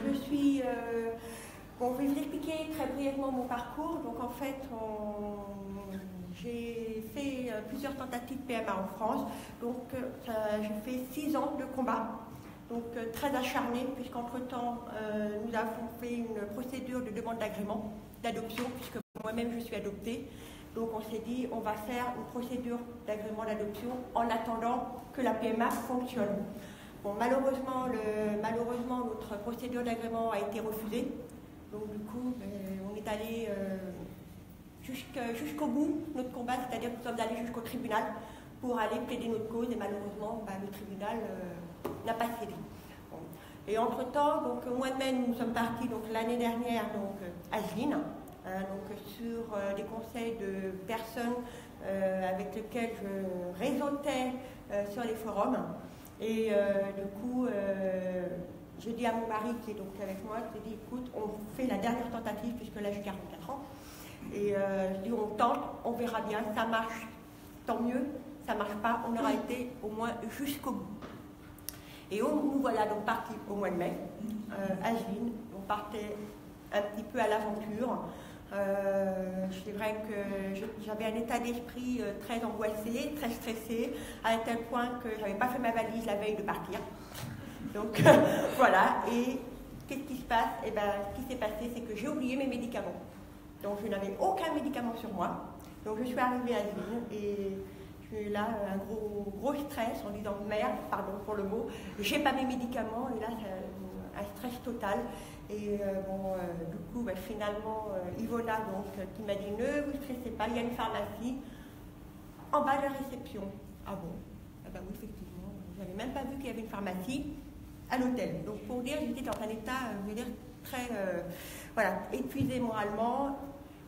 je suis... bon, je vais vous expliquer très brièvement mon parcours. Donc en fait, j'ai fait plusieurs tentatives PMA en France. Donc j'ai fait 6 ans de combat. Donc très acharné, puisqu'entre-temps, nous avons fait une procédure de demande d'agrément, d'adoption, puisque moi-même je suis adoptée. Donc on s'est dit, on va faire une procédure d'agrément d'adoption en attendant que la PMA fonctionne. Bon, malheureusement, notre procédure d'agrément a été refusée. Donc du coup, on est allé jusqu'au bout de notre combat, c'est-à-dire que nous sommes allés jusqu'au tribunal pour aller plaider notre cause, et malheureusement, le tribunal n'a pas cédé. Bon. Et entre-temps, donc au mois de mai, nous sommes partis l'année dernière à Yvelines, donc sur des conseils de personnes avec lesquelles je réseautais sur les forums. Et du coup, j'ai dit à mon mari qui est donc avec moi, j'ai dit écoute, on fait la dernière tentative puisque là j'ai 44 ans. Et je dis on tente, on verra bien, ça marche, tant mieux, ça marche pas, on aura été au moins jusqu'au bout. Et nous voilà donc partis au mois de mai, à Yvelines, on partait un petit peu à l'aventure. C'est vrai que j'avais un état d'esprit très angoissé, très stressé, à un tel point que je n'avais pas fait ma valise la veille de partir. Donc voilà, et qu'est-ce qui se passe? Eh bien, ce qui s'est passé, c'est que j'ai oublié mes médicaments. Donc je n'avais aucun médicament sur moi. Donc je suis arrivée à Yvelines et j'ai eu là un gros stress en disant merde, pardon pour le mot, j'ai pas mes médicaments et là c'est un stress total. Et du coup, finalement, Yvonna, qui m'a dit ne vous stressez pas, il y a une pharmacie en bas de la réception. Ah bon? Ah ben oui, effectivement, je n'avais même pas vu qu'il y avait une pharmacie à l'hôtel. Donc pour dire, j'étais dans un état, je veux dire, très épuisé moralement.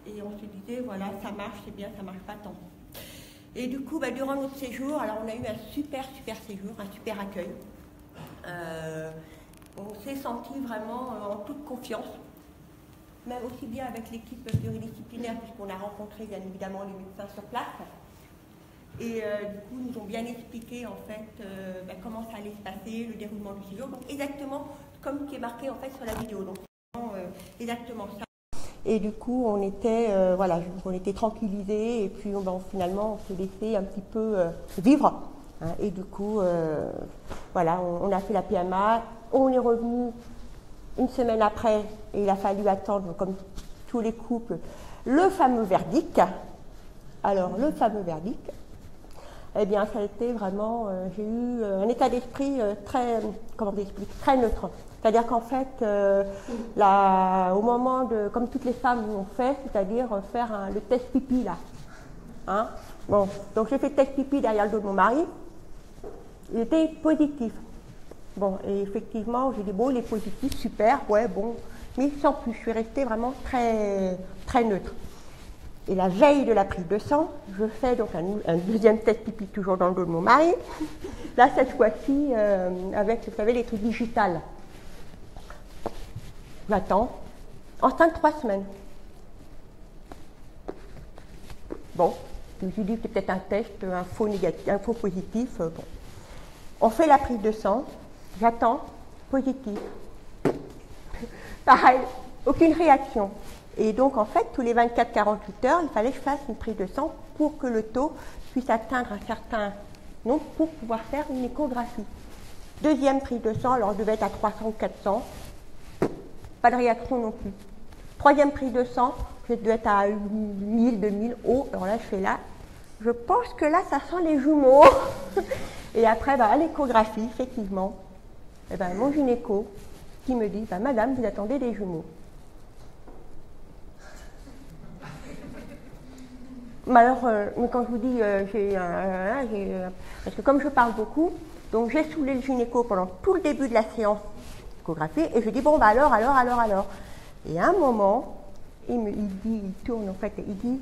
Et on se disait, voilà, ça marche, c'est bien, ça marche pas tant. Et du coup, durant notre séjour, alors on a eu un super séjour, un super accueil. On s'est senti vraiment en toute confiance, mais aussi bien avec l'équipe pluridisciplinaire, puisqu'on a rencontré bien évidemment les médecins sur place. Et du coup, nous ont bien expliqué en fait comment ça allait se passer, le déroulement du séjour, donc exactement comme qui est marqué en fait sur la vidéo. Donc exactement ça. Et du coup, on était tranquillisés et puis finalement, on s'est laissé un petit peu vivre. Hein, et du coup, on a fait la PMA. On est revenu une semaine après et il a fallu attendre, comme tous les couples, le fameux verdict. Alors, le fameux verdict, eh bien, ça a été vraiment... j'ai eu un état d'esprit très neutre. C'est-à-dire qu'en fait, au moment de... Comme toutes les femmes l'ont fait, c'est-à-dire faire le test pipi, là. Hein? Bon, donc j'ai fait le test pipi derrière le dos de mon mari. Il était positif. Bon, et effectivement, j'ai dit, bon, il est positif, super, ouais, bon, mais sans plus, je suis restée vraiment très neutre. Et la veille de la prise de sang, je fais donc un deuxième test pipi, toujours dans le dos de mon mari, là, cette fois-ci, avec, vous savez, les trucs digitales. J'attends, enceinte 3 semaines. Bon, je me suis dit, c'est peut-être un test, un faux négatif, un faux positif, bon. On fait la prise de sang. J'attends, positif. Pareil, aucune réaction. Et donc, en fait, tous les 24-48 heures, il fallait que je fasse une prise de sang pour que le taux puisse atteindre un certain nombre pour pouvoir faire une échographie. Deuxième prise de sang, alors je devais être à 300 ou 400. Pas de réaction non plus. Troisième prise de sang, je devais être à 1000, 2000. Oh, alors là, je fais là. Je pense que là, ça sent les jumeaux. Et après, à l'échographie, effectivement, mon gynéco qui me dit, madame, vous attendez des jumeaux. Mais alors, mais quand je vous dis, parce que comme je parle beaucoup, donc j'ai saoulé le gynéco pendant tout le début de la séance d'échographie, et je dis, bon, alors. Et à un moment, il tourne, en fait, et il dit,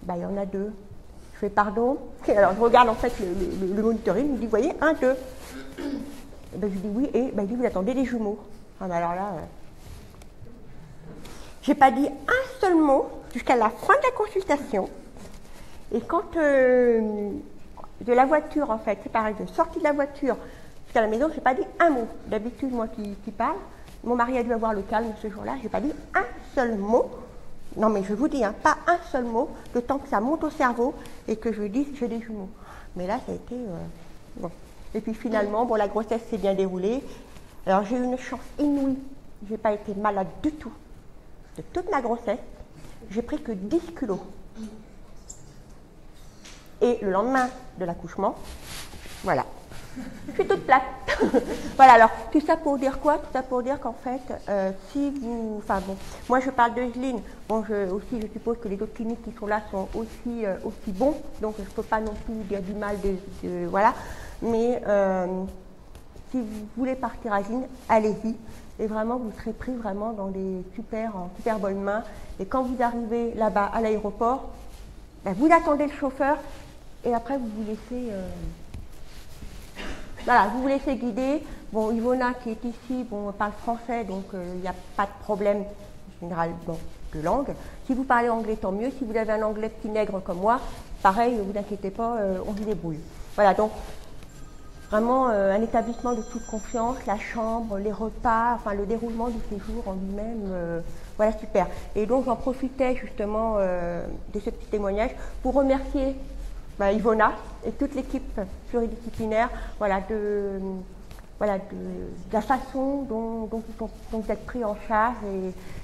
il y en a 2. Je fais pardon. Et alors je regarde en fait le monitoring, il me dit, vous voyez, 1, 2. Et je dis oui, et il dit, vous attendez les jumeaux. Alors là, j'ai pas dit un seul mot jusqu'à la fin de la consultation. Et quand de la voiture, en fait, c'est pareil, de sortie de la voiture Parce qu'à la maison, je n'ai pas dit un mot. D'habitude, moi qui parle, mon mari a dû avoir le calme ce jour-là, je n'ai pas dit un seul mot. Non, mais je vous dis, hein, pas un seul mot, le temps que ça monte au cerveau et que je dise j'ai des jumeaux. Mais là, ça a été... bon. Et puis finalement, bon, la grossesse s'est bien déroulée. Alors j'ai eu une chance inouïe. Je n'ai pas été malade du tout. De toute ma grossesse, j'ai pris que 10 kilos. Et le lendemain de l'accouchement, voilà, je suis toute plate. Voilà, alors tout ça pour dire quoi? Tout ça pour dire qu'en fait, si vous... Enfin bon, moi je parle d'Eugeline. Bon, aussi je suppose que les autres cliniques qui sont là sont aussi bons. Donc je ne peux pas non plus dire du mal voilà. Mais si vous voulez partir à Eugeline, allez-y. Et vraiment, vous serez pris vraiment dans des super bonnes mains. Et quand vous arrivez là-bas à l'aéroport, ben, vous attendez le chauffeur et après vous vous laissez... Voilà, vous vous laissez guider. Bon, Yvonna qui est ici, bon, parle français, donc il n'y a pas de problème général de langue. Si vous parlez anglais, tant mieux. Si vous avez un anglais petit nègre comme moi, pareil, ne vous inquiétez pas, on se débrouille. Voilà, donc vraiment un établissement de toute confiance, la chambre, les repas, enfin le déroulement du séjour en lui-même, voilà, super. Et donc j'en profitais justement de ce petit témoignage pour remercier Yvonna et toute l'équipe pluridisciplinaire, voilà, de la façon dont vous êtes pris en charge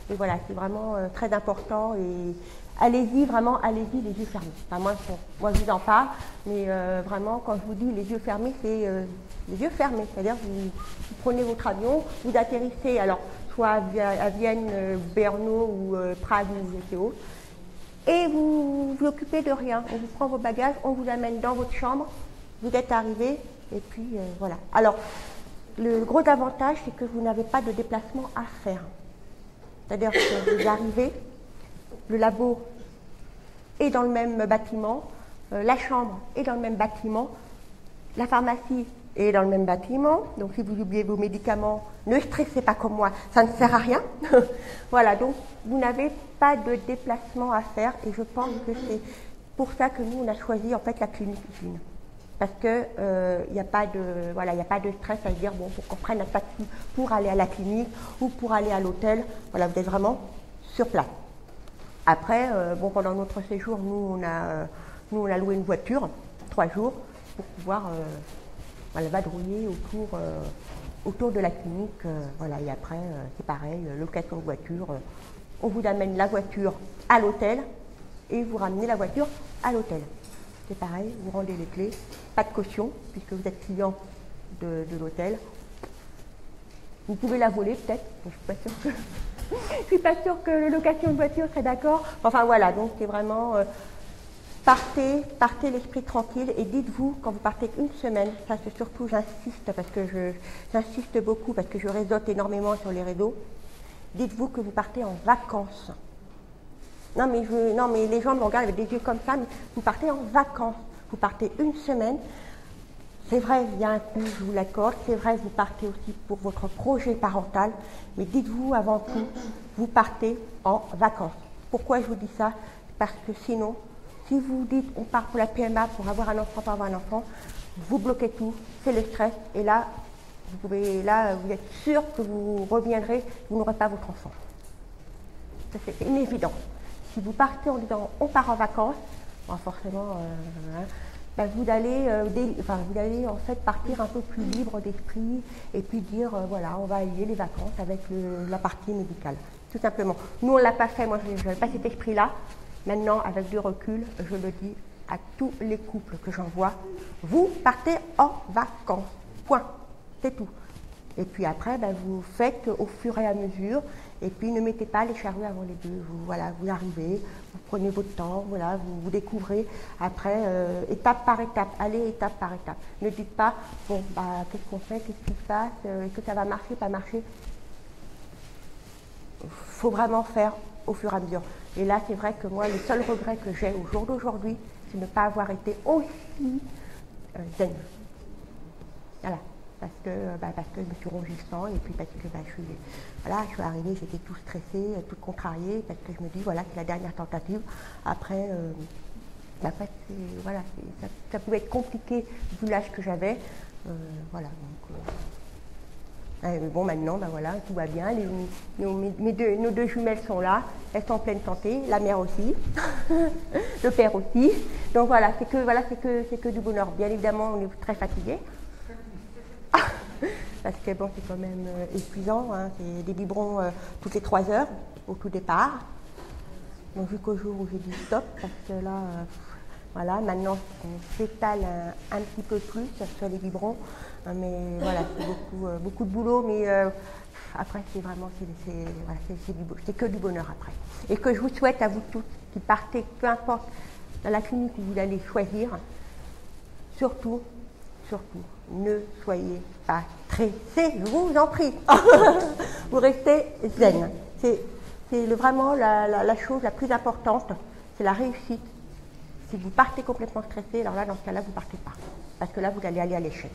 et voilà, c'est vraiment très important et allez-y, vraiment, allez-y les yeux fermés. Enfin, moi je vous en parle, mais vraiment quand je vous dis les yeux fermés, c'est les yeux fermés, c'est-à-dire vous prenez votre avion, vous atterrissez, alors soit à Vienne, Brno ou Prague ou je sais où, et vous vous occupez de rien. On vous prend vos bagages, on vous amène dans votre chambre, vous êtes arrivé, et puis voilà. Alors, le gros avantage, c'est que vous n'avez pas de déplacement à faire. C'est-à-dire que vous arrivez, le labo est dans le même bâtiment, la chambre est dans le même bâtiment, la pharmacie est dans le même bâtiment, donc si vous oubliez vos médicaments, ne stressez pas comme moi, ça ne sert à rien. Voilà, donc vous n'avez pas de déplacement à faire et je pense que c'est pour ça que nous on a choisi en fait la clinique Eugeline. Parce que il n'y a pas de stress à se dire bon, faut qu'on prenne un taxi pour aller à la clinique ou pour aller à l'hôtel. Voilà, vous êtes vraiment sur place. Après, bon, pendant notre séjour, nous on a loué une voiture 3 jours pour pouvoir vadrouiller autour de la clinique. Voilà, et après, c'est pareil, location de voiture. On vous amène la voiture à l'hôtel et vous ramenez la voiture à l'hôtel. C'est pareil, vous rendez les clés, pas de caution puisque vous êtes client de l'hôtel. Vous pouvez la voler peut-être, je ne suis pas sûre que la location de voiture serait d'accord. Enfin voilà, donc c'est vraiment partez l'esprit tranquille et dites-vous quand vous partez une semaine, ça c'est surtout j'insiste parce que j'insiste beaucoup parce que je réseaute énormément sur les réseaux. Dites-vous que vous partez en vacances. Non mais les gens me regardent avec des yeux comme ça, mais vous partez en vacances. Vous partez une semaine. C'est vrai, il y a un coût, je vous l'accorde. C'est vrai, vous partez aussi pour votre projet parental. Mais dites-vous avant tout, vous partez en vacances. Pourquoi je vous dis ça? Parce que sinon, si vous dites on part pour la PMA, pour avoir un enfant, vous bloquez tout, c'est le stress. Et là, vous êtes sûr que vous reviendrez, vous n'aurez pas votre enfant. Ça, c'est une évidence. Si vous partez en disant on part en vacances, bon, forcément, vous allez en fait partir un peu plus libre d'esprit et puis dire voilà, on va allier les vacances avec la partie médicale, tout simplement. Nous, on ne l'a pas fait, moi je n'avais pas cet esprit-là. Maintenant, avec du recul, je le dis à tous les couples que j'en vois, vous partez en vacances, point, c'est tout. Et puis après, vous faites au fur et à mesure. Et puis ne mettez pas les charrues avant les bœufs. Vous arrivez, vous prenez votre temps, voilà, vous découvrez. Après, étape par étape, allez étape par étape. Ne dites pas, bon, qu'est-ce qu'on fait, qu'est-ce qui se passe, est-ce que ça va marcher, pas marcher. Il faut vraiment faire au fur et à mesure. Et là, c'est vrai que moi, le seul regret que j'ai au jour d'aujourd'hui, c'est de ne pas avoir été aussi zen. Voilà. Parce que je me suis rongé le sang et puis parce que je suis arrivée, j'étais tout stressée, toute contrariée, parce que je me dis, voilà, c'est la dernière tentative. Après, ça pouvait être compliqué vu l'âge que j'avais. Voilà. Donc, bon, maintenant, ben voilà, tout va bien. Nos deux jumelles sont là. Elles sont en pleine santé. La mère aussi. Le père aussi. Donc voilà, c'est que du bonheur. Bien évidemment, on est très fatigués. Parce que bon, c'est quand même épuisant. Hein. C'est des biberons toutes les 3 heures au tout départ. Donc jusqu'au jour où j'ai dit stop, parce que là, voilà, maintenant on s'étale un petit peu plus sur les biberons. Mais voilà, c'est beaucoup de boulot, mais après c'est vraiment, c'est que du bonheur après. Et que je vous souhaite à vous tous qui partez, peu importe dans la clinique où vous allez choisir, surtout, ne soyez pas stressés, je vous en prie. Vous restez zen. C'est vraiment la chose la plus importante, c'est la réussite. Si vous partez complètement stressé, alors là, dans ce cas-là, vous ne partez pas. Parce que là, vous allez aller à l'échec.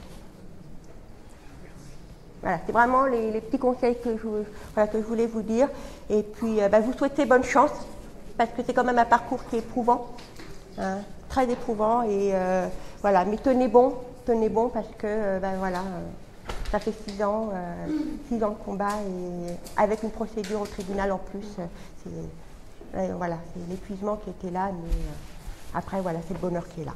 Voilà, c'est vraiment les petits conseils que je voulais vous dire. Et puis, vous souhaitez bonne chance, parce que c'est quand même un parcours qui est éprouvant, hein, très éprouvant. Et voilà, mais tenez bon, parce que, voilà, ça fait 6 ans de combat, et avec une procédure au tribunal en plus, voilà, c'est l'épuisement qui était là, mais après, voilà, c'est le bonheur qui est là.